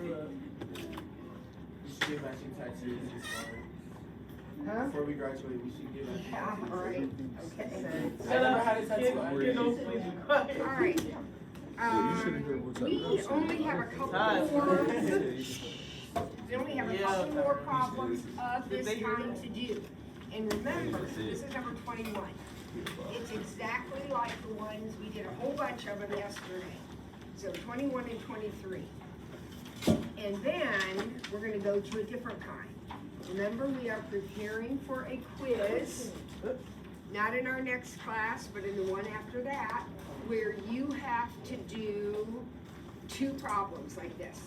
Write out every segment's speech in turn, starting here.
should get matching tattoos this summer. Huh? Before we graduate, we should get matching tattoos. Yeah, all right. Okay. I never had a tattoo. All right. We only have a couple more. We only have a couple more problems of this kind to do. And remember, this is number 21. It's exactly like the ones, we did a whole bunch of them yesterday. So 21 and 23. And then we're going to go to a different kind. Remember, we are preparing for a quiz, not in our next class, but in the one after that, where you have to do 2 problems like this.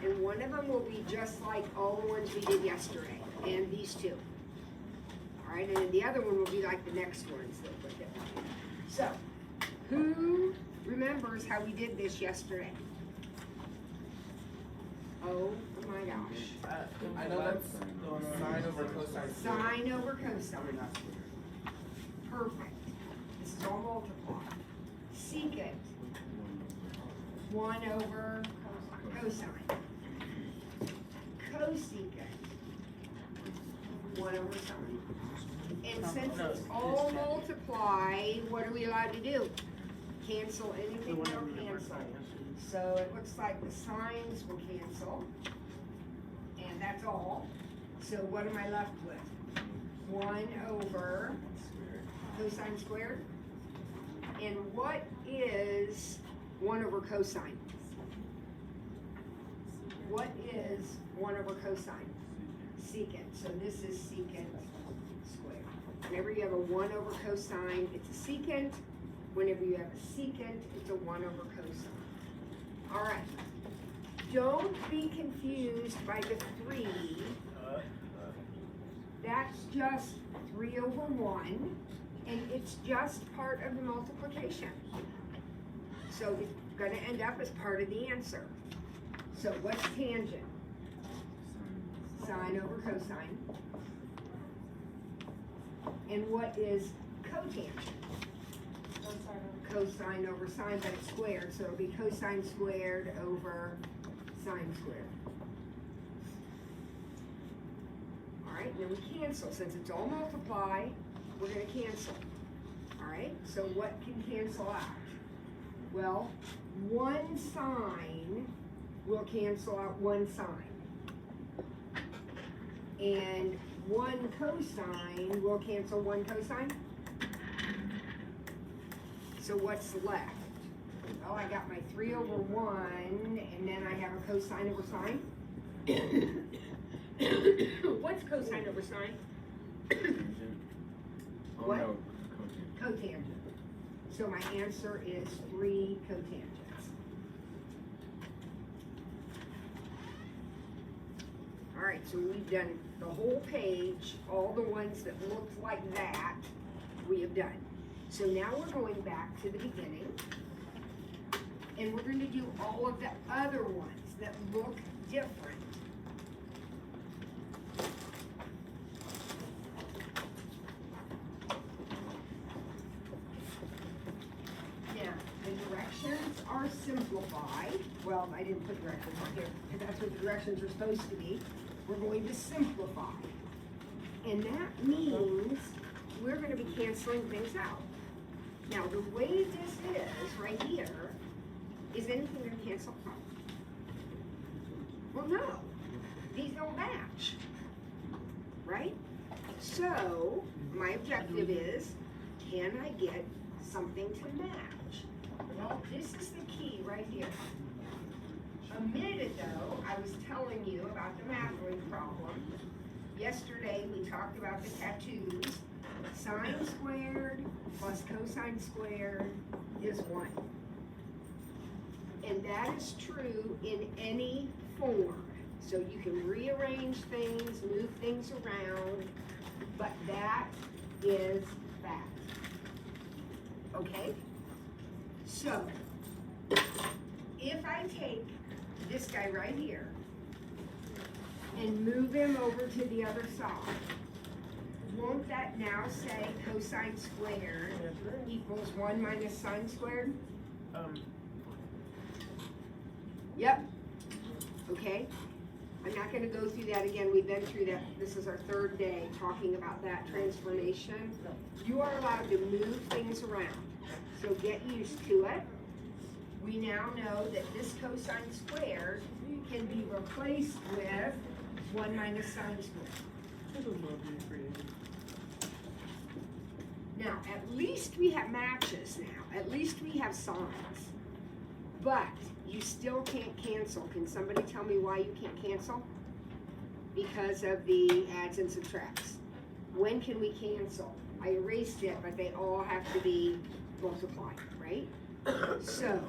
And one of them will be just like all the ones we did yesterday, and these 2. All right, and then the other one will be like the next ones that we're doing. So, who remembers how we did this yesterday? Oh my gosh. I know that's sine over cosine. Sine over cosine. Perfect. This is all multiply. Secant. 1 over cosine. Cosecant. 1 over sine. And since it's all multiply, what are we allowed to do? Cancel anything they'll cancel. So it looks like the sines will cancel. And that's all. So what am I left with? 1 over cosine squared. And what is 1 over cosine? What is 1 over cosine? Secant. So this is secant squared. Whenever you have a 1 over cosine, it's a secant. Whenever you have a secant, it's a 1 over cosine. All right. Don't be confused by the 3. That's just 3 over 1, and it's just part of the multiplication. So it's going to end up as part of the answer. So what's tangent? Sine over cosine. And what is cotangent? Cosine over sine, but it's squared, so it'll be cosine squared over sine squared. All right, then we cancel. Since it's all multiply, we're going to cancel. All right, so what can cancel out? Well, 1 sine will cancel out 1 sine. And 1 cosine will cancel 1 cosine. So what's left? Well, I got my 3 over 1, and then I have a cosine over sine. What's cosine over sine? What? No, Cotangent. So my answer is 3 cotangents. All right, so we've done the whole page, all the ones that looked like that, we have done. So now we're going back to the beginning, and we're going to do all of the other ones that look different. Now, the directions are simplified. Well, I didn't put directions on here, because that's what the directions are supposed to be. We're going to simplify. And that means we're going to be canceling things out. Now, the way this is right here, is anything going to cancel out? Well, no. These don't match. Right? So, my objective is, can I get something to match? Well, this is the key right here. A minute ago, I was telling you about the math ring problem. Yesterday, we talked about the tattoos. Sine squared plus cosine squared is 1. And that is true in any form. So you can rearrange things, move things around, but that is fact. Okay? So, if I take this guy right here and move him over to the other side, won't that now say cosine squared equals 1 minus sine squared? Yep. okay? I'm not gonna go through that again, we've been through that, this is our third day talking about that transformation. You are allowed to move things around, so get used to it. We now know that this cosine squared can be replaced with 1 minus sine squared. Now, at least we have matches now, at least we have signs. But you still can't cancel. Can somebody tell me why you can't cancel? Because of the adds and subtracts. When can we cancel? I erased it, but they all have to be multiplied, right? So,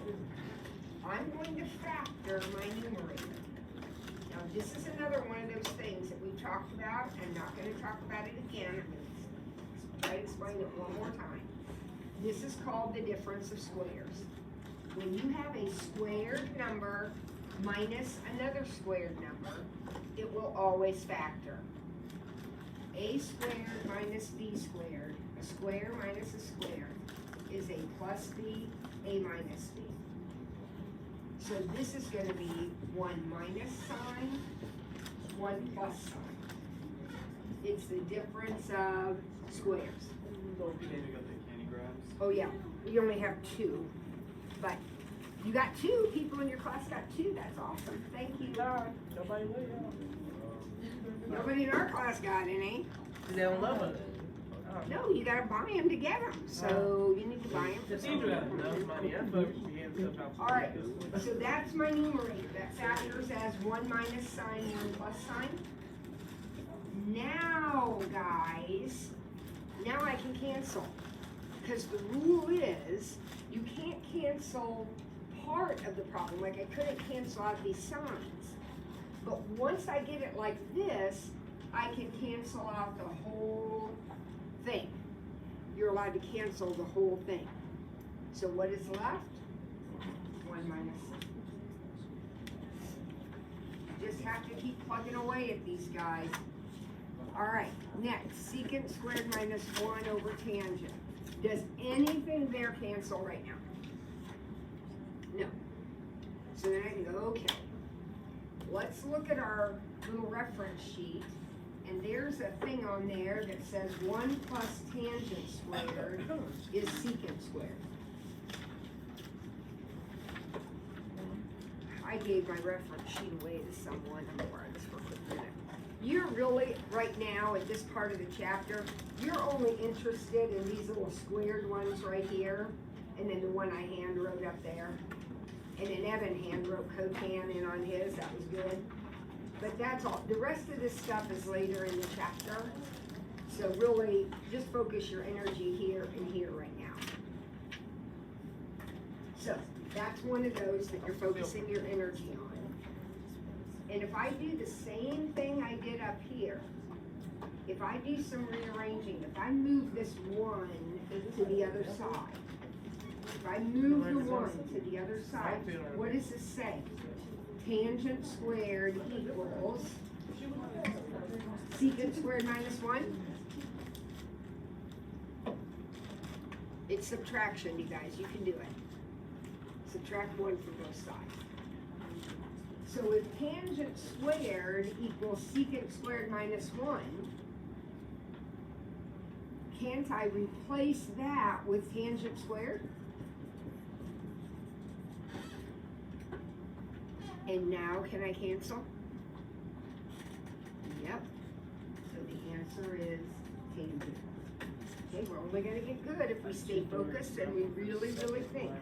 I'm going to factor my numerator. Now, this is another one of those things that we've talked about. I'm not going to talk about it again. I'm going to try to explain it one more time. This is called the difference of squares. When you have a squared number minus another squared number, it will always factor. A squared minus b squared, a square minus a square, is a plus b, a minus b. So this is going to be 1 minus sign, 1 plus sign. It's the difference of squares. Oh yeah, we only have 2. But you got 2 people in your class got 2. That's awesome. Thank you. Nobody in our class got any. They don't love us. No, you gotta buy them to get them. So you need to buy them. All right. So that's my numerator. That factors as 1 minus sign, 1 plus sign. Now, guys, now I can cancel. Because the rule is, you can't cancel part of the problem, like I couldn't cancel out these signs. But once I get it like this, I can cancel out the whole thing. You're allowed to cancel the whole thing. So what is left? 1 minus 6. You just have to keep plugging away at these guys. All right, next, secant squared minus 1 over tangent. Does anything there cancel right now? No. So then I can go, okay, let's look at our little reference sheet, and there's a thing on there that says 1 plus tangent squared is secant squared. I gave my reference sheet away to someone. I'm gonna borrow this for a quick minute. You're really, right now, at this part of the chapter, you're only interested in these little squared ones right here, and then the one I hand wrote up there. And then Evan hand wrote cotan in on his, that was good. But that's all. The rest of this stuff is later in the chapter. So really, just focus your energy here and here right now. So, that's one of those that you're focusing your energy on. And if I do the same thing I did up here, if I do some rearranging, if I move this 1 to the other side, if I move the 1 to the other side, what does this say? Tangent squared equals secant squared minus 1? It's subtraction, you guys, you can do it. Subtract 1 from both sides. So if tangent squared equals secant squared minus 1, can't I replace that with tangent squared? And now can I cancel? Yep. So the answer is tangent. Okay, we're only going to get good if we stay focused and we really, really think.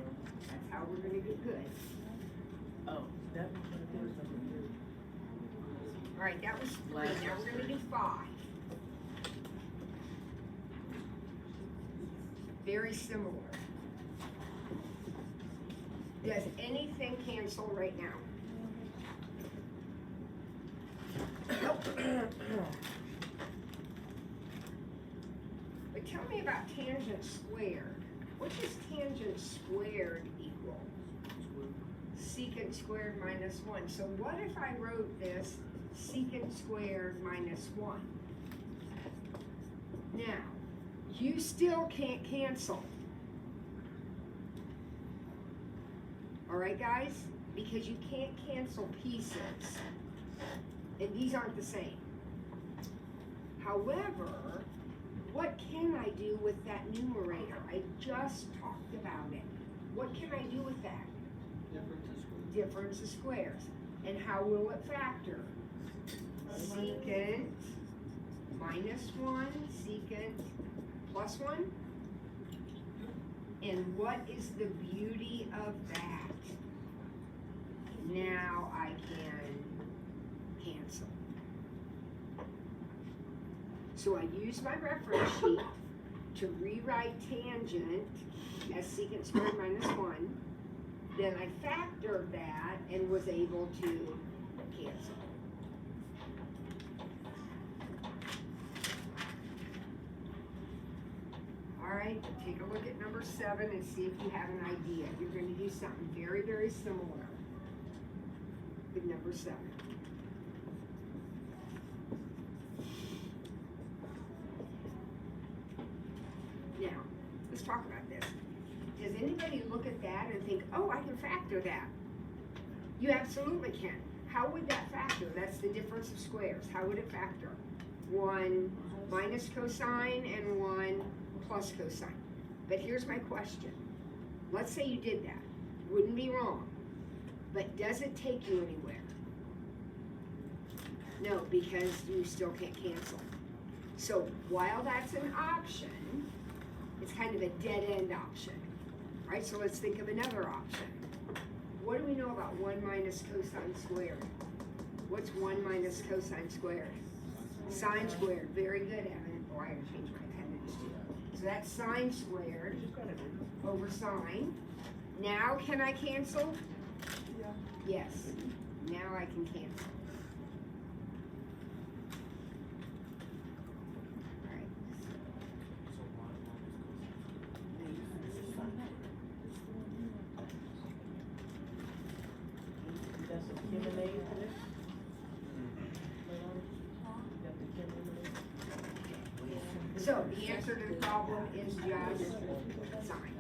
That's how we're going to get good. Oh, that was All right, that was 3. Now we're going to do 5. Very similar. Does anything cancel right now? Nope. But tell me about tangent squared. What does tangent squared equal? Secant squared minus 1. So what if I wrote this secant squared minus 1? Now, you still can't cancel. All right, guys? because you can't cancel pieces, and these aren't the same. However, what can I do with that numerator? I just talked about it. What can I do with that? Difference of squares. And how will it factor? Secant minus 1, secant plus 1. And what is the beauty of that? Now I can cancel. So I use my reference sheet to rewrite tangent as secant squared minus 1. Then I factored that and was able to cancel. All right, take a look at number 7 and see if you have an idea. You're going to do something very, very similar with number 7. Now, let's talk about this. Does anybody look at that and think, oh, I can factor that? You absolutely can. How would that factor? That's the difference of squares. How would it factor? 1 minus cosine and 1 plus cosine. But here's my question. Let's say you did that. Wouldn't be wrong. But does it take you anywhere? No, because you still can't cancel. So while that's an option, it's kind of a dead-end option. All right, so let's think of another option. What do we know about 1 minus cosine squared? What's 1 minus cosine squared? Sine squared. Very good, Evan. Oh, I gotta change my appendage too. So that's sine squared over sine. Now can I cancel? Yeah. Yes. Now I can cancel. All right. That's a lemonade for this? Got the lemonade? So the answer to the problem is just sine.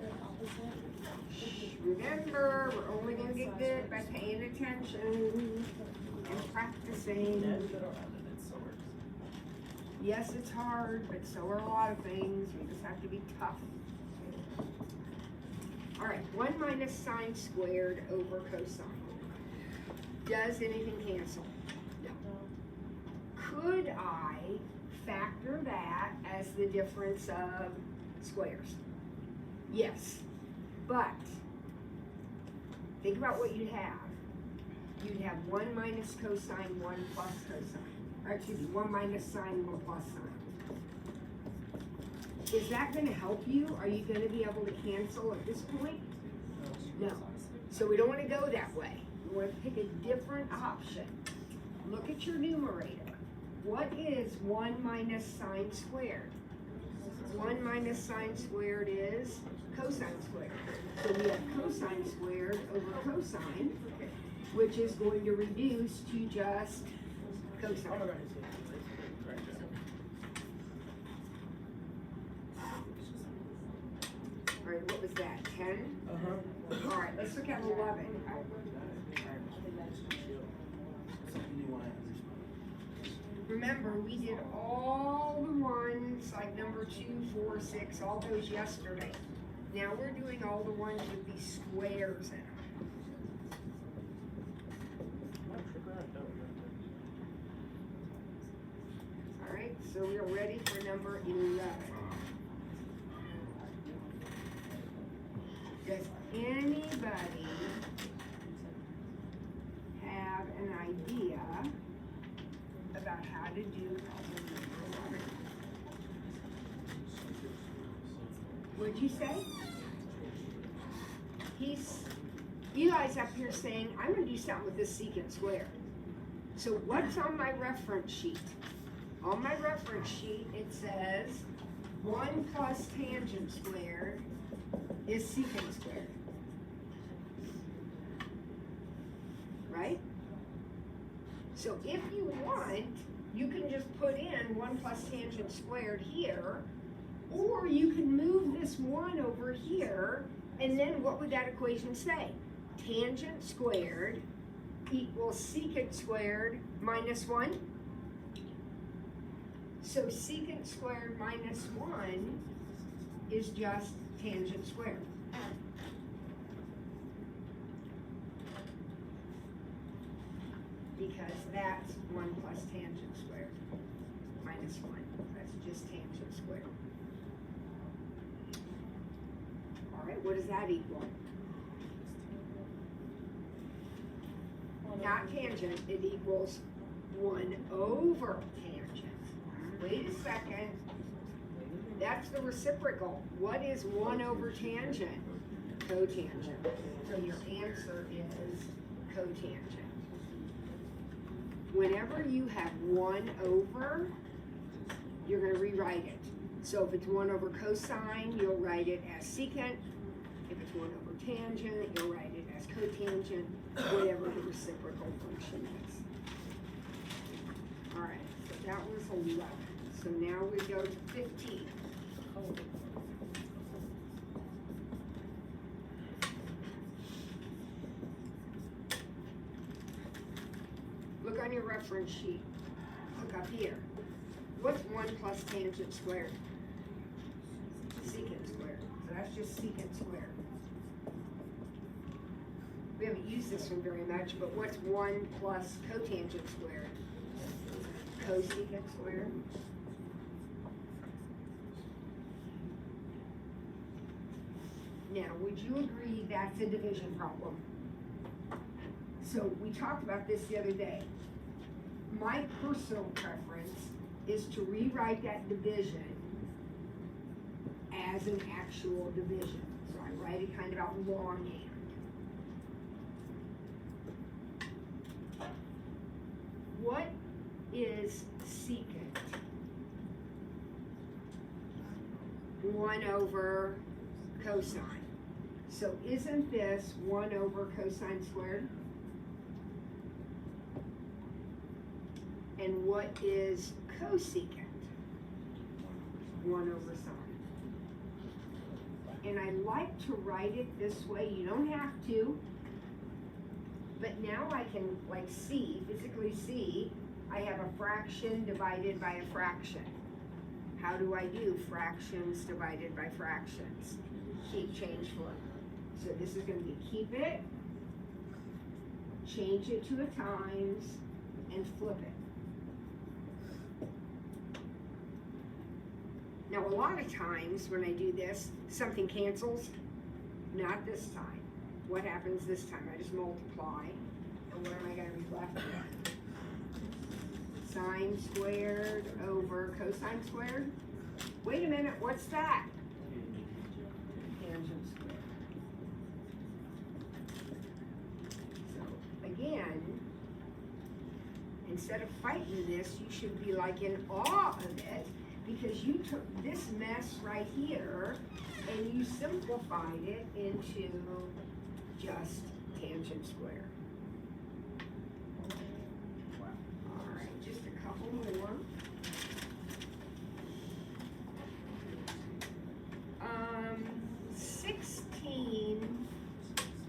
Remember, we're only going to get good by paying attention and practicing. Yes, it's hard, but so are a lot of things. We just have to be tough. All right, 1 minus sine squared over cosine. Does anything cancel? No. Could I factor that as the difference of squares? Yes, but think about what you'd have. You'd have 1 minus cosine, 1 plus cosine. Or excuse me, 1 minus sine, 1 plus sine. Is that going to help you? Are you going to be able to cancel at this point? No. So we don't want to go that way. We want to pick a different option. Look at your numerator. What is 1 minus sine squared? 1 minus sine squared is cosine squared. So we have cosine squared over cosine, which is going to reduce to just cosine. All right, what was that, 10? Uh-huh. All right, let's look at 11. Remember, we did all the ones, like number 2, 4, 6, all those yesterday. Now we're doing all the ones with these squares in them. All right, so we are ready for number 11. Does anybody have an idea about how to do problem number 11? What'd you say? Eli's up here saying, I'm gonna do something with this secant square. So what's on my reference sheet? On my reference sheet, it says 1 plus tangent squared is secant squared. Right? So if you want, you can just put in 1 plus tangent squared here, or you can move this 1 over here, and then what would that equation say? tangent squared equals secant squared minus 1. So secant squared minus 1 is just tangent squared. Because that's 1 plus tangent squared minus 1. That's just tangent squared. All right, what does that equal? Not tangent, it equals 1 over tangent. Wait a second. That's the reciprocal. What is 1 over tangent? Cotangent. So your answer is cotangent. Whenever you have 1 over, you're going to rewrite it. So if it's 1 over cosine, you'll write it as secant. If it's 1 over tangent, you'll write it as cotangent, whatever the reciprocal function is. All right, so that was 11. So now we go to 15. Look on your reference sheet. Look up here. What's 1 plus tangent squared? Secant squared. So that's just secant squared. We haven't used this one very much, but what's 1 plus cotangent squared? Cosecant squared. Now, would you agree that's a division problem? So we talked about this the other day. My personal preference is to rewrite that division as an actual division. So I write it kind of out longhand. What is secant? 1 over cosine. So isn't this 1 over cosine squared? And what is cosecant? 1 over sine. And I like to write it this way. You don't have to. But now I can, like, physically see, I have a fraction divided by a fraction. How do I do fractions divided by fractions? Keep, change, flip. So this is going to be keep it, change it to a times, and flip it. Now, a lot of times when I do this, something cancels. Not this time. What happens this time? I just multiply. And what am I going to be left with? Sine squared over cosine squared? Wait a minute, what's that? Tangent squared. So, again, instead of fighting this, you should be like in awe of it, because you took this mess right here and you simplified it into just tangent square. All right, just a couple more. 16,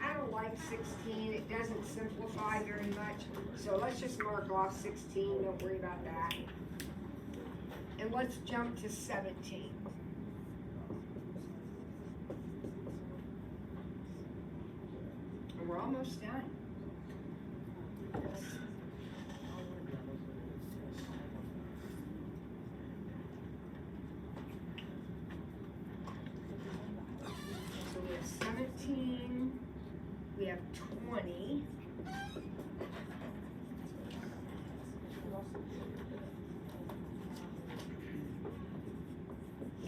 I don't like 16, it doesn't simplify very much, so let's just mark off 16, don't worry about that. And let's jump to 17. And we're almost done. So we have 17, we have 20.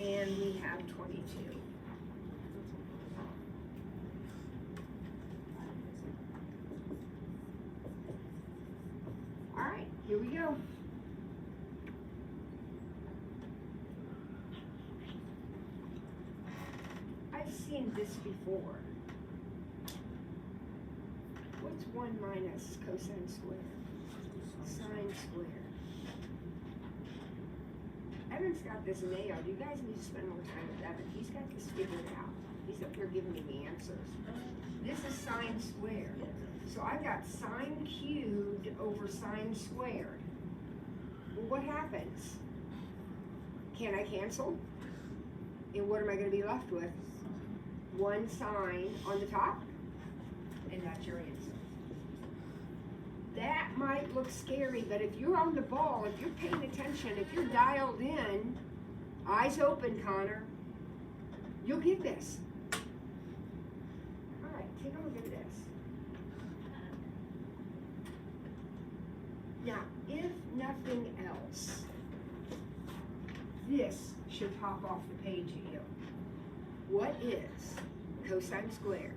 And we have 22. All right, here we go. I've seen this before. What's 1 minus cosine squared? Sine squared. Evan's got this nailed. You guys need to spend more time with Evan. He's got this figured out. He He's up here giving me the answers. This is sine squared. So I've got sine cubed over sine squared. Well, what happens? Can I cancel? And what am I going to be left with? One sine on the top, and that's your answer. That might look scary, but if you're on the ball, if you're paying attention, if you're dialed in, eyes open, Connor, you'll get this. All right, take a look at this. Now, if nothing else, this should pop off the page at you. What is cosine squared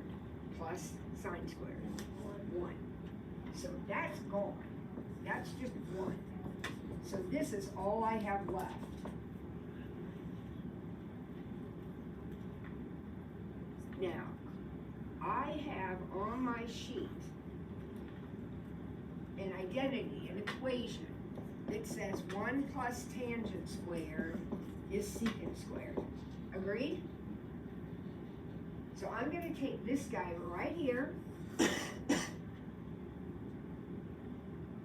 plus sine squared? 1. So that's gone. That's just 1. So this is all I have left. Now, I have on my sheet an identity, an equation that says 1 plus tangent squared is secant squared. Agreed? So I'm going to take this guy right here,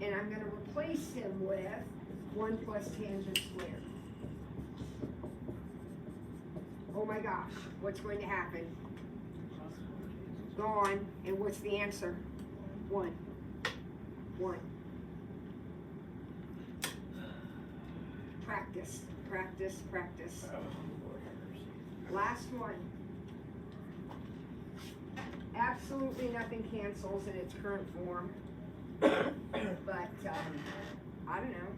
and I'm going to replace him with 1 plus tangent squared. Oh my gosh, what's going to happen? Gone, and what's the answer? 1. 1. Practice, practice, practice. Last one. Absolutely nothing cancels in its current form. But, I don't know.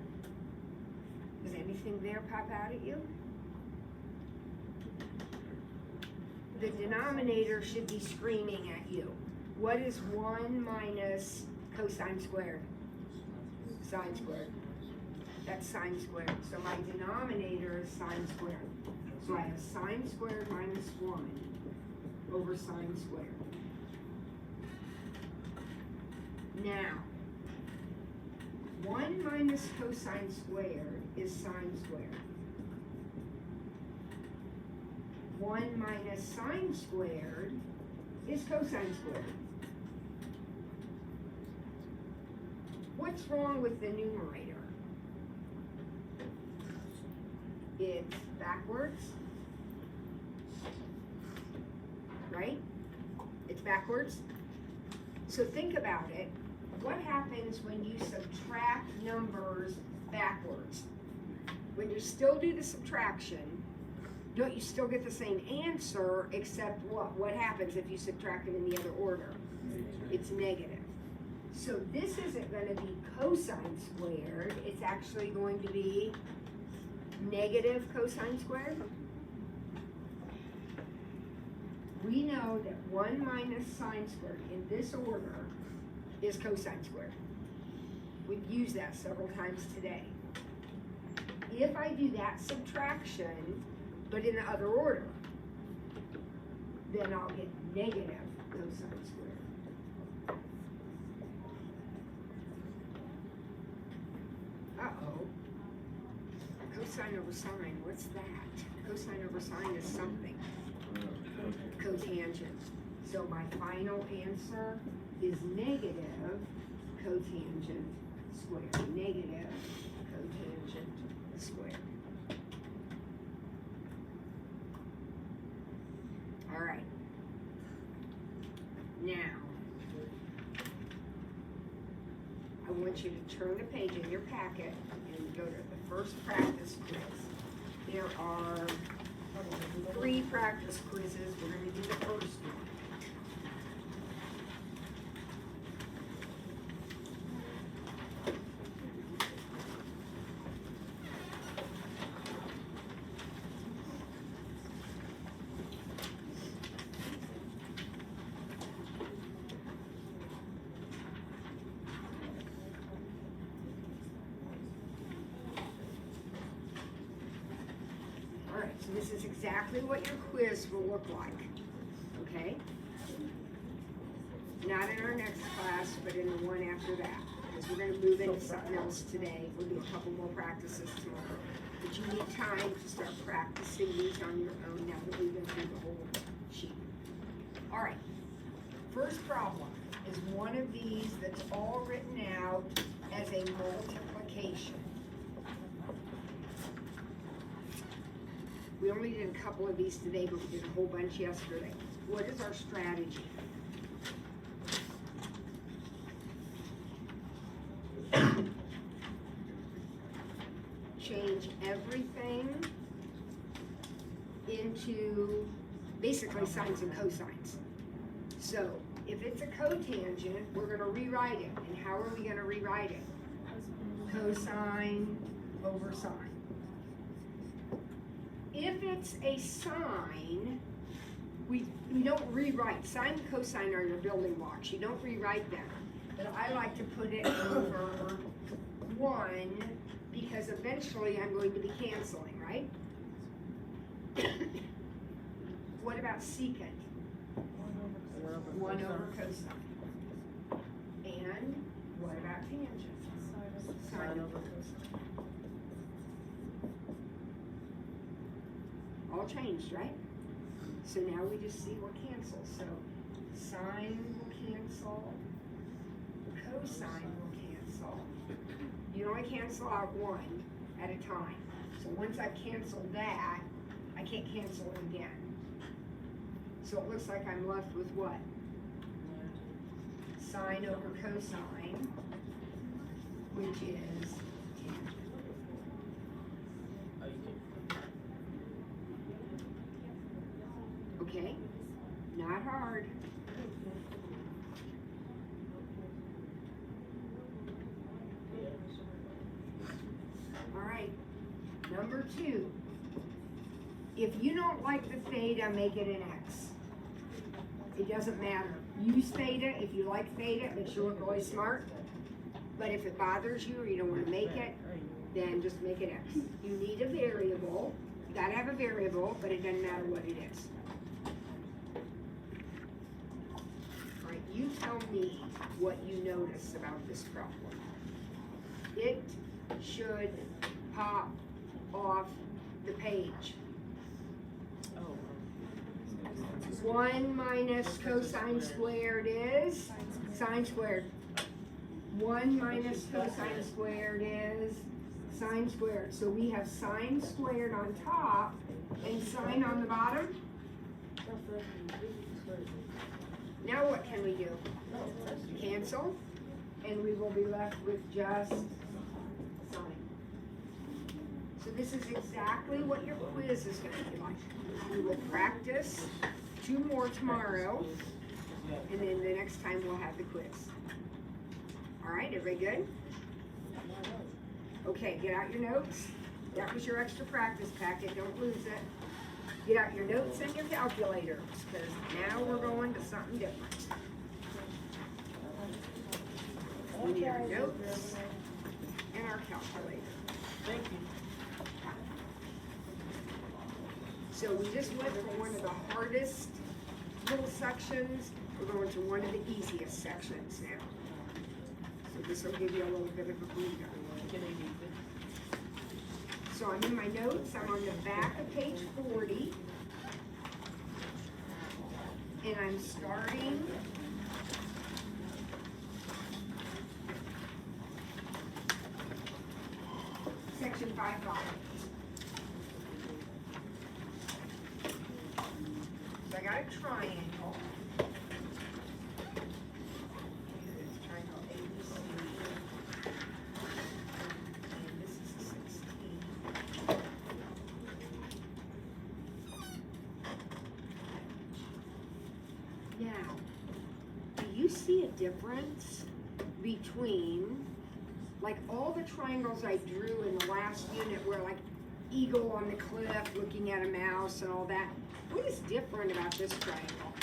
Does anything there pop out at you? The denominator should be screaming at you. What is 1 minus cosine squared? Sine squared. That's sine squared. So my denominator is sine squared. So I have sine squared minus 1 over sine squared. Now, 1 minus cosine squared is sine squared. 1 minus sine squared is cosine squared. What's wrong with the numerator? It's backwards, right? It's backwards. So think about it. What happens when you subtract numbers backwards? When you still do the subtraction, don't you still get the same answer, except what? What happens if you subtract them in the other order? It's negative. So this isn't going to be cosine squared. It's actually going to be negative cosine squared. We know that 1 minus sine squared in this order is cosine squared. We've used that several times today. If I do that subtraction, but in the other order, then I'll get negative cosine squared. Uh-oh. Cosine over sine, what's that? Cosine over sine is something. Cotangent. So my final answer is negative cotangent squared. Negative cotangent squared. All right. Now, I want you to turn the page in your packet and go to the first practice quiz. There are 3 practice quizzes. We're going to do the first one. So this is exactly what your quiz will look like, okay? Not in our next class, but in the one after that, because we're going to move into something else today. We'll do a couple more practices tomorrow. But you need time to start practicing these on your own now that we've been through the whole sheet. All right, first problem is one of these that's all written out as a multiplication. We only did a couple of these today, but we did a whole bunch yesterday. What is our strategy? Change everything into basically sines and cosines. So if it's a cotangent, we're gonna rewrite it. And how are we gonna rewrite it? Cosine over sine. If it's a sine, we don't rewrite. Sine and cosine are your building blocks. You don't rewrite them. But I like to put it over 1 because eventually I'm going to be canceling, right? What about secant? 1 over cosine. And what about tangent? Sine over cosine. All changed, right? So now we just see what cancels. So sine will cancel, cosine will cancel. You only cancel out 1 at a time. So once I've canceled that, I can't cancel it again. So it looks like I'm left with what? Sine over cosine, which is tangent. Okay, not hard. All right, number 2. If you don't like the theta, make it an x. It doesn't matter. Use theta if you like theta, it makes you look really smart. But if it bothers you or you don't want to make it, then just make it x. You need a variable. You gotta have a variable, but it doesn't matter what it is. All right, you tell me what you notice about this problem. It should pop off the page. 1 minus cosine squared is sine squared. 1 minus cosine squared is sine squared. So we have sine squared on top and sine on the bottom. Now what can we do? Cancel, and we will be left with just sine. So this is exactly what your quiz is going to be like. We will practice 2 more tomorrow, and then the next time we'll have the quiz. All right, everybody good? Okay, get out your notes. That was your extra practice packet, don't lose it. Get out your notes and your calculators, because now we're going to something different. We need our notes and our calculator. Thank you. So we just went from one of the hardest little sections, we're going to one of the easiest sections now. So this will give you a little bit of a breather. So I'm in my notes, I'm on the back of page 40. And I'm starting section 5.5. So I got a triangle. It's triangle ABC. And this is a 16. Now, do you see a difference between, like all the triangles I drew in the last unit were like eagle on the cliff looking at a mouse and all that? What is different about this triangle?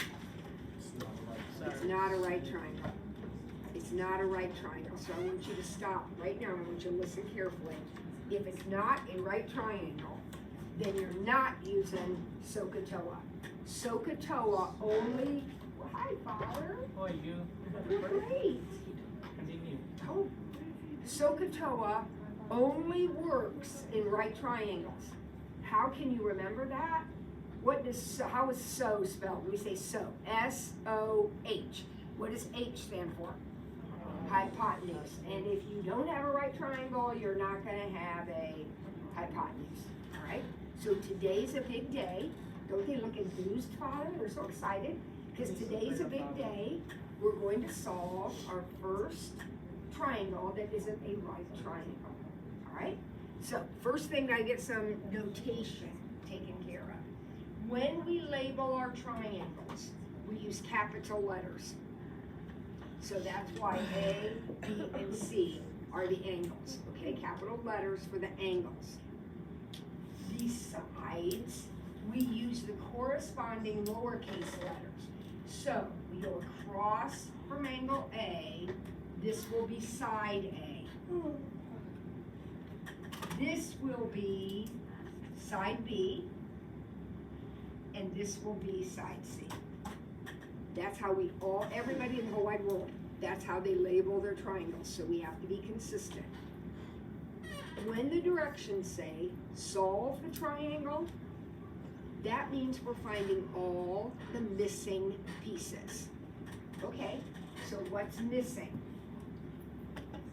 It's not a right triangle. It's not a right triangle. So I want you to stop right now. I want you to listen carefully. If it's not a right triangle, then you're not using SOHCAHTOA. SOHCAHTOA only, well, hi, Father. How are you? You're great. Continue. Oh, SOHCAHTOA only works in right triangles. How can you remember that? How is so spelled? We say so, S-O-H. What does H stand for? Hypotenuse. And if you don't have a right triangle, you're not gonna have a hypotenuse, all right? So today's a big day. Don't they look enthused, Father? They're so excited. Because today's a big day. We're going to solve our first triangle that isn't a right triangle, all right? So first thing, I get some notation taken care of. When we label our triangles, we use capital letters. So that's why A, B, and C are the angles, okay? Capital letters for the angles. The sides, we use the corresponding lowercase letters. So we go across from angle A, this will be side A. This will be side B, and this will be side C. That's how everybody in the whole wide world, that's how they label their triangles, so we have to be consistent. When the directions say, solve the triangle, that means we're finding all the missing pieces. Okay, so what's missing?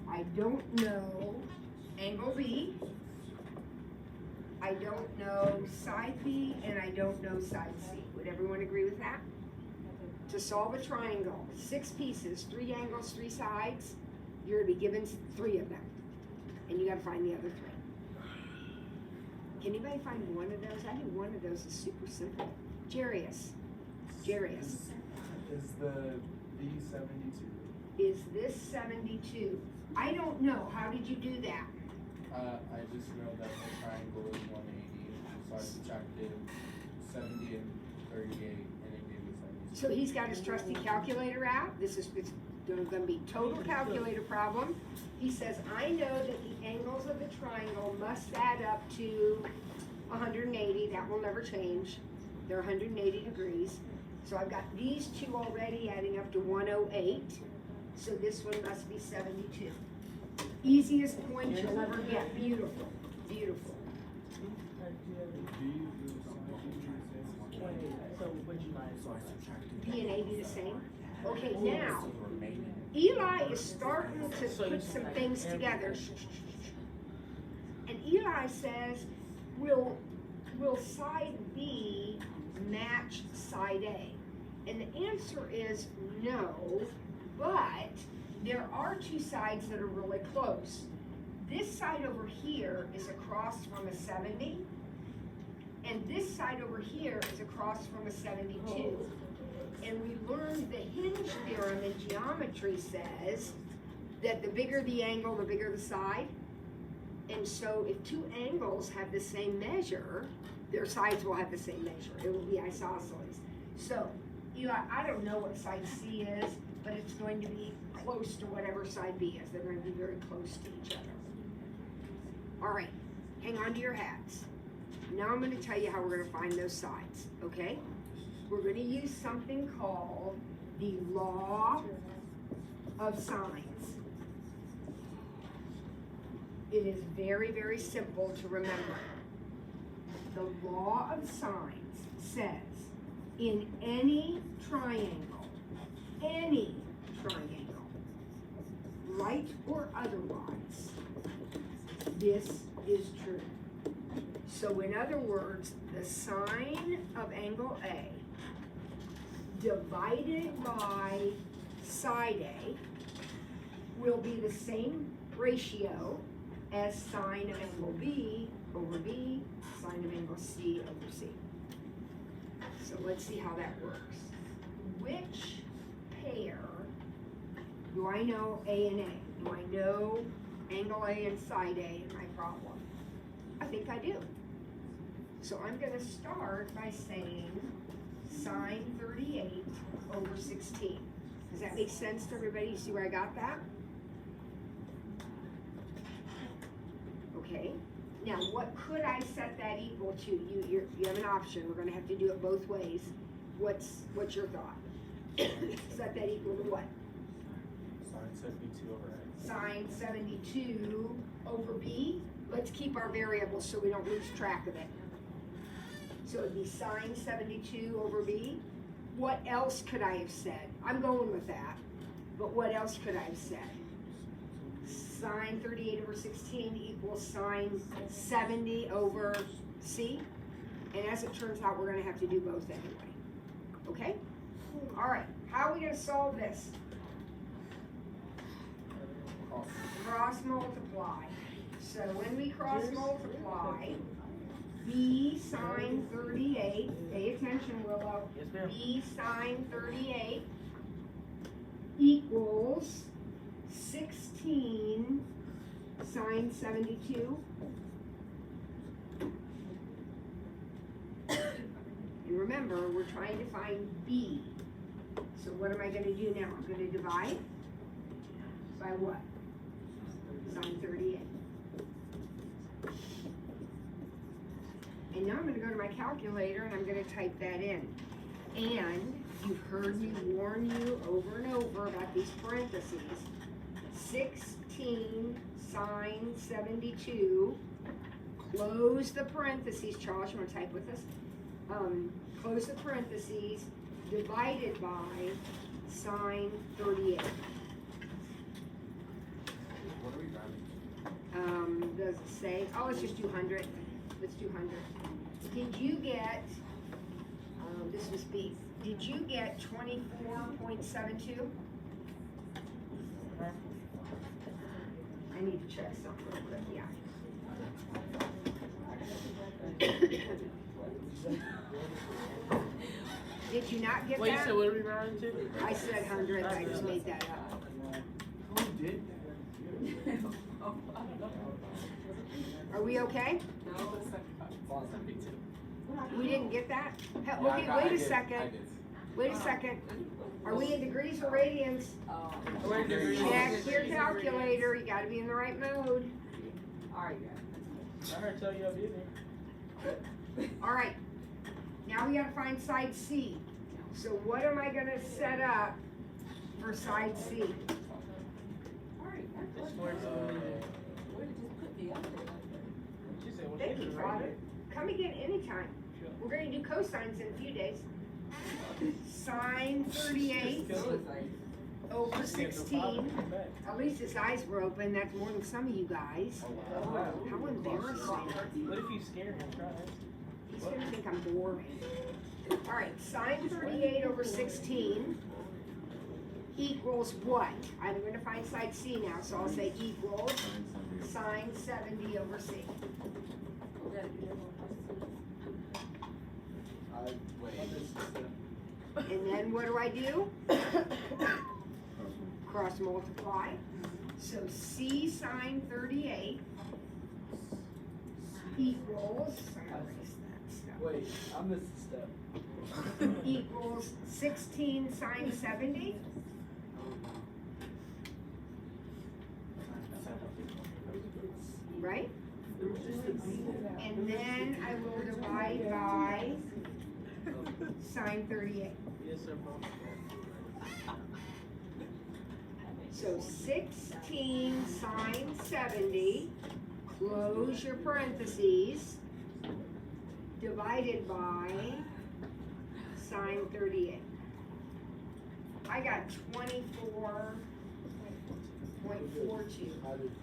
I don't know angle B, I don't know side B, and I don't know side C. Would everyone agree with that? To solve a triangle, 6 pieces, 3 angles, 3 sides, you're gonna be given 3 of them. And you gotta find the other 3. Can anybody find one of those? I think one of those is super simple. Jarius. Is the B72? Is this 72? I don't know. How did you do that? I just know that the triangle is 180, so I subtracted 70 and 38, and it gave me 72. So he's got his trusty calculator out. It's going to be total calculator problem. He says, I know that the angles of the triangle must add up to 180. That will never change. They're 180 degrees. So I've got these 2 already adding up to 108. So this one must be 72. Easiest point you'll ever get. Beautiful. Beautiful. B and A be the same? Okay, now, Eli is starting to put some things together. And Eli says, will side B match side A? And the answer is no, but there are 2 sides that are really close. This side over here is across from a 70, and this side over here is across from a 72. And we learned the hinge theorem in geometry says that the bigger the angle, the bigger the side. And so if 2 angles have the same measure, their sides will have the same measure. It will be isosceles. So, Eli, I don't know what side C is, but it's going to be close to whatever side B is. They're going to be very close to each other. All right, hang on to your hats. Now I'm going to tell you how we're going to find those sides, okay? We're going to use something called the law of sines. It is very, very simple to remember. The law of sines says in any triangle, right or otherwise, this is true. So in other words, the sine of angle A divided by side A will be the same ratio as sine of angle B over B, sine of angle C over C. So let's see how that works. Which pair do I know A and A? Do I know angle A and side A in my problem? I think I do. So I'm going to start by saying sine 38 over 16. Does that make sense to everybody? You see where I got that? Okay. Now, what could I set that equal to? You have an option. We're going to have to do it both ways. What's your thought? Set that equal to what? Sine 72 over A. Sine 72 over B. Let's keep our variables so we don't lose track of it. So it'd be sine 72 over b. What else could I have said? I'm going with that. But what else could I have said? Sine 38 over 16 equals sine 70 over c. And as it turns out, we're going to have to do both anyway. Okay? All right. How are we going to solve this? Cross multiply. So when we cross multiply, b sine 38, pay attention, Willow, Yes, ma'am. b sine 38 equals 16 sine 72. And remember, we're trying to find b. So what am I going to do now? I'm going to divide by what? Sine 38. And now I'm going to go to my calculator and I'm going to type that in. And you've heard me warn you over and over about these parentheses. 16 sine 72. Close the parentheses. Charles, you want to type with us? Close the parentheses. Divided by sine 38. What are we grabbing? Does it say? Oh, let's just do 100. Let's do 100. Did you get, this was B, did you get 24.72? I need to check something real quick, yeah. Did you not get Wait, that? so what are we rounding to? I said 100, I just made that up. Who did? Are we okay? We didn't get that? Yeah, Okay, I wait a did. second. I did. Wait a second. Are we in degrees or radians? We're in degrees. Check your calculator, you gotta be in the right mode. I heard tell you I'll be there. Alright, now we gotta find side C. So what am I gonna set up for side C? This works. She said, well, Thank she you, was right Father. there. Come again anytime. We're gonna do cosines in a few days. Sine 38 over 16. At least his eyes were open, that's more than some of you guys. How embarrassing. What if you scare him? Try it. He's gonna think I'm boring. Alright, sine 38 over 16 equals what? I'm gonna find side C now, so I'll say equals sine 70 over C. And then what do? Cross multiply. So C sine 38 equals, Wait, I missed a step. equals 16 sine 70. Right? And then I will divide by sine 38. Yes, sir, bro. So 16 sine 70, close your parentheses, divided by sine 38. I got 24.42.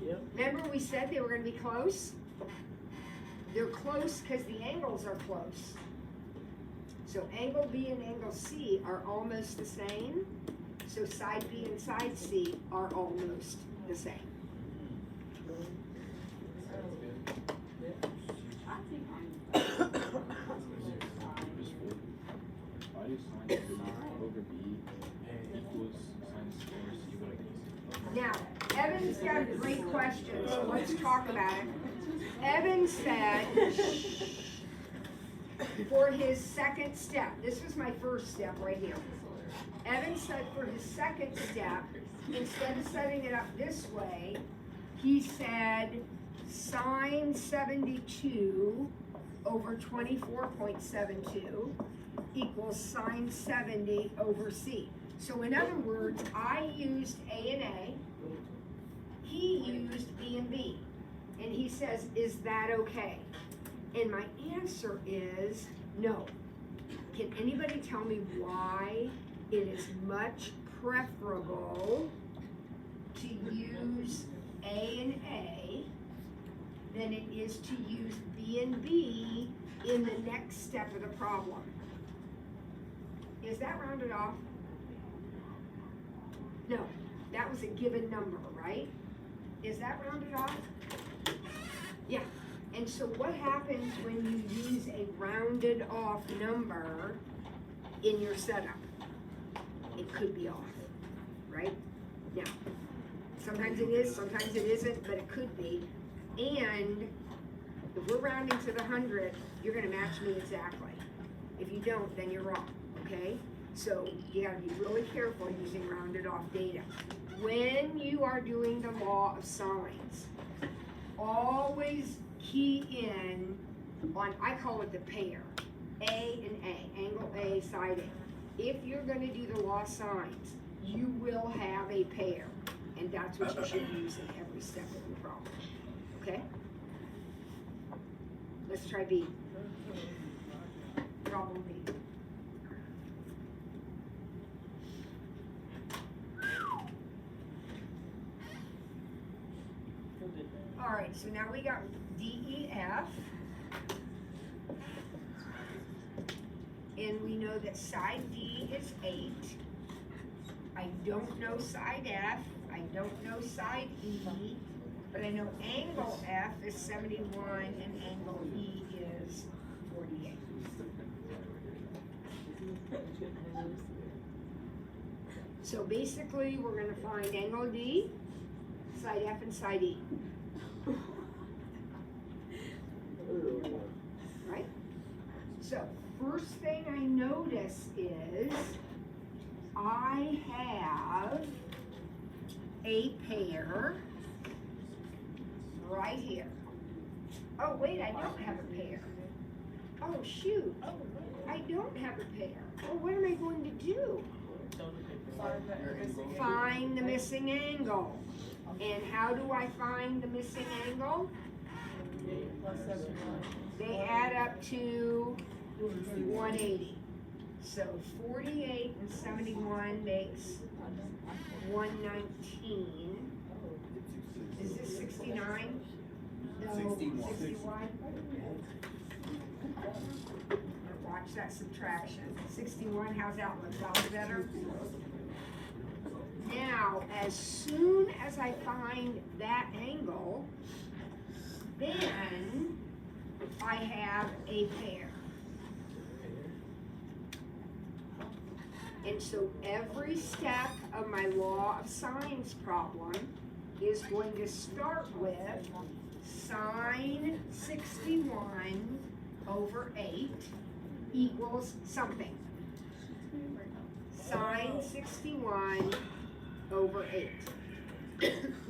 Yep. Remember we said they were going to be close? They're close because the angles are close. So angle B and angle C are almost the same. So side B and side C are almost the same. Why do sine over b equals sine square c over b? Now, Evan's got a great question, so let's talk about it. Evan said for his second step, this was my first step right here. Evan said for his second step, instead of setting it up this way, he said sine 72 over 24.72 equals sine 70 over C. So in other words, I used A and A, he used B and B. And he says, is that okay? And my answer is, No. Can anybody tell me why it is much preferable to use A and A than it is to use B and B in the next step of the problem? Is that rounded off? No, that was a given number, right? Is that rounded off? Yeah. And so what happens when you use a rounded off number in your setup? It could be off, right? Now, sometimes it is, sometimes it isn't, but it could be. And if we're rounding to the 100, you're gonna match me exactly. If you don't, then you're wrong, okay? So you gotta be really careful using rounded off data. When you are doing the law of signs, always key in on, I call it the pair, A and A, angle A, side A. If you're gonna do the law of signs, you will have a pair, and that's what you should use in every step of the problem, okay? Let's try B. Problem B. All right, so now we got D, E, F. And we know that side D is 8. I don't know side F. I don't know side E. But I know angle F is 71 and angle E is 48. So basically, we're going to find angle D, side F, and side E. Right? So, first thing I notice is I have a pair right here. Oh, wait, I don't have a pair. Oh, shoot. I don't have a pair. Well, what am I going to do? Find the missing angle. And how do I find the missing angle? They add up to 180. So 48 and 71 makes 119. Is this 69? No, 61. Watch that subtraction. 61, how's that look? Sounds better? Now, as soon as I find that angle, then I have a pair. And so every step of my law of signs problem is going to start with sine 61 over 8 equals something. Sine 61 over 8.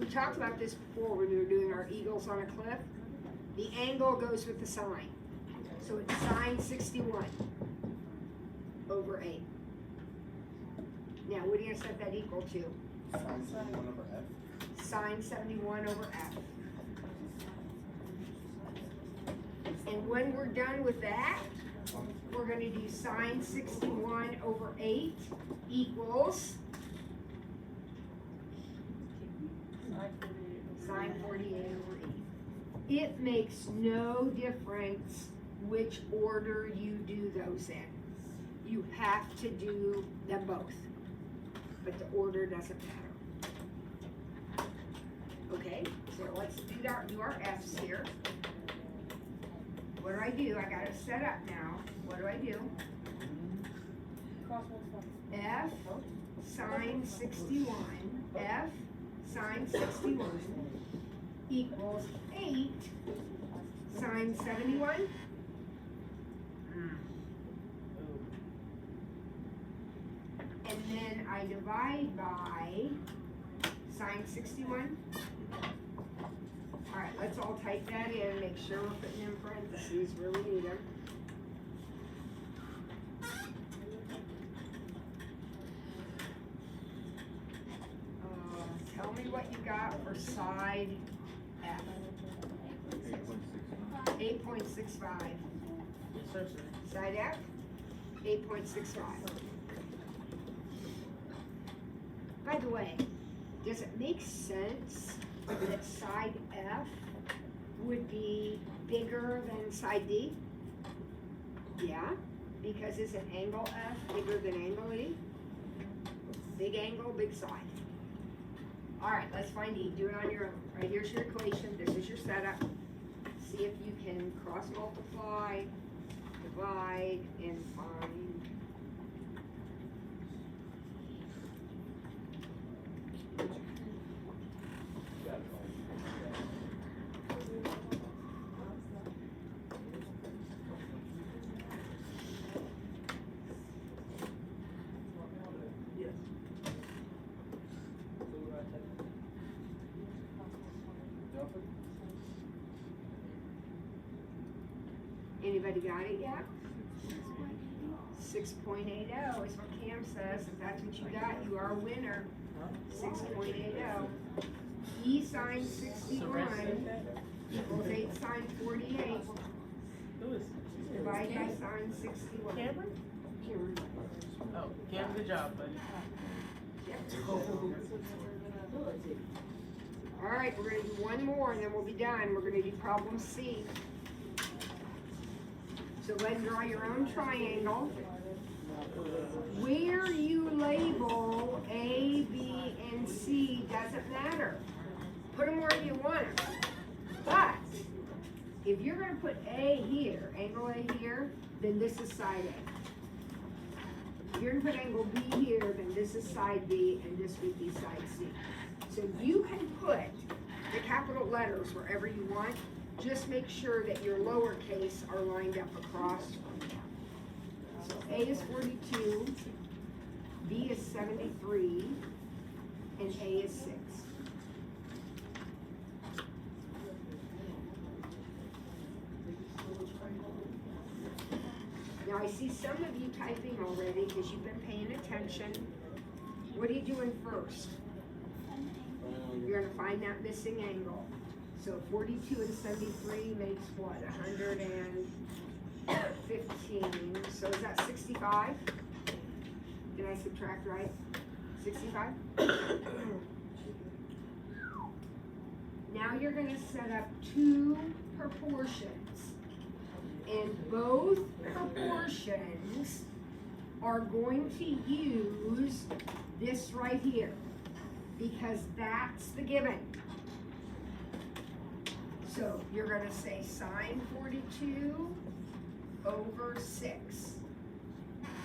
We talked about this before when we were doing our eagles on a cliff. The angle goes with the sine. So it's sine 61 over 8. Now, what are you going to set that equal to? Sine 71 over F. Sine 71 over F. And when we're done with that, we're going to do sine 61 over 8 equals sine 48 over 8. It makes no difference which order you do those in. You have to do them both, but the order doesn't matter. Okay, so let's do our F's here. What do? I got it set up now. What do I do? F sine 61, F sine 61 equals 8 sine 71. And then I divide by sine 61. All right, let's all type that in, make sure we're putting in parentheses where we need them. Tell me what you got for side F. 8.65. Yes, sir, sir. Side F, 8.65. By the way, does it make sense that side F would be bigger than side D? Yeah, because isn't angle F bigger than angle E? Big angle, big side. All right, let's find E. Do it on your own. Right, here's your equation. This is your setup. See if you can cross multiply, divide, and find. Yes. Anybody got it yet? 6.80 is what Cam says. If that's what you got, you are a winner. 6.80. E sine 61 equals 8 sine 48. Who is? Divide by sine 61. Cameron? Oh, Cam, good job, buddy. All right, we're gonna do one more and then we'll be done. We're gonna do problem C. So go ahead and draw your own triangle. Where you label A, B, and C doesn't matter. Put them wherever you want them. But if you're gonna put A here, angle A here, then this is side A. If you're gonna put angle B here, then this is side B, and this would be side C. So you can put the capital letters wherever you want. Just make sure that your lowercase are lined up across. So A is 42, B is 73, and A is 6. Now I see some of you typing already because you've been paying attention. What are you doing first? You're gonna find that missing angle. So 42 and 73 makes what, 115, so is that 65? Did I subtract right? 65? Now you're gonna set up two proportions. And both proportions are going to use this right here, because that's the given. So you're gonna say sine 42 over 6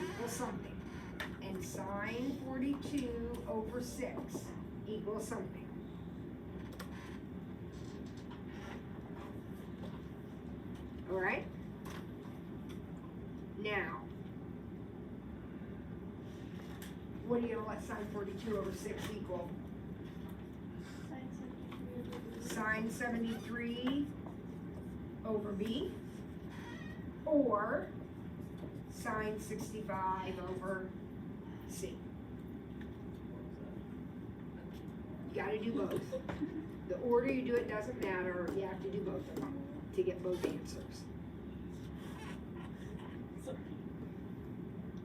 equals something. And sine 42 over 6 equals something. All right? Now, what are you gonna let sine 42 over 6 equal? Sine 73 over B, or sine 65 over C. You gotta do both. The order you do it doesn't matter, you have to do both of them to get both answers.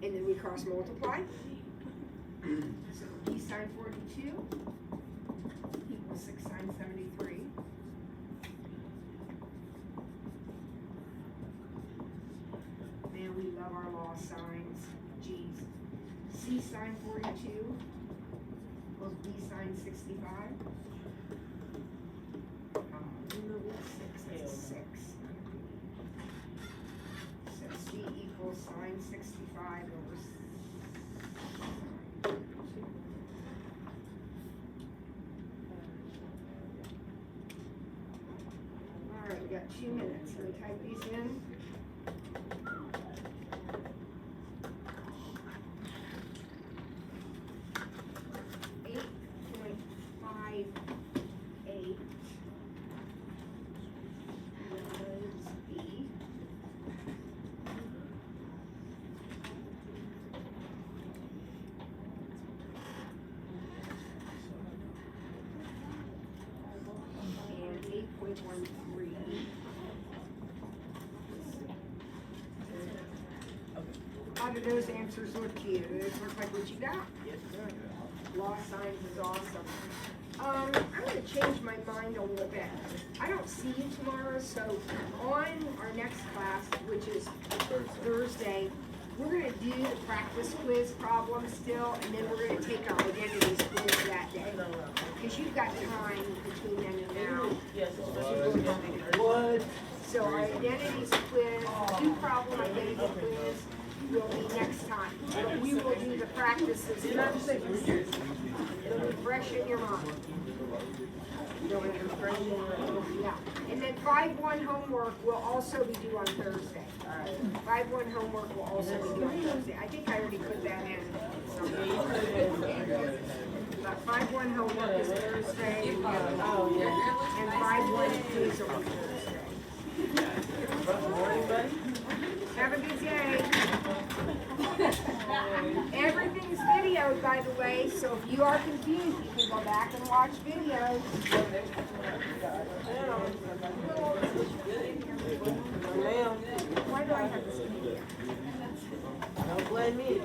And then we cross multiply. So B sine 42 equals 6 sine 73. Man, we love our law signs. Geez. C sine 42 equals B sine 65. No, what's 6? That's 6. So C equals sine 65 over 6. Alright, we got 2 minutes. Can we type these in? do those answers look to you? Do those look like what you got? Yes, sir. Law science is awesome. I'm gonna change my mind a little bit. I don't see you tomorrow, so on our next class, which is Thursday, we're gonna do the practice quiz problem still, and then we're gonna take our identities quiz that day. Because you've got time between then and now. Yes, especially for What? So our identities quiz, two-problem identity quiz will be next time. But we will do the practices first. It'll be fresh in your mind. Yeah, and then 5-1 homework will also be due on Thursday. 5-1 homework will also be due on Thursday. I think I already put that in. But 5-1 homework is Thursday, and 5-1 quiz will be Thursday. Have a good day. Everything's videoed, by the way, so if you are confused, you can go back and watch videos. Why do I have this video? Don't blame me.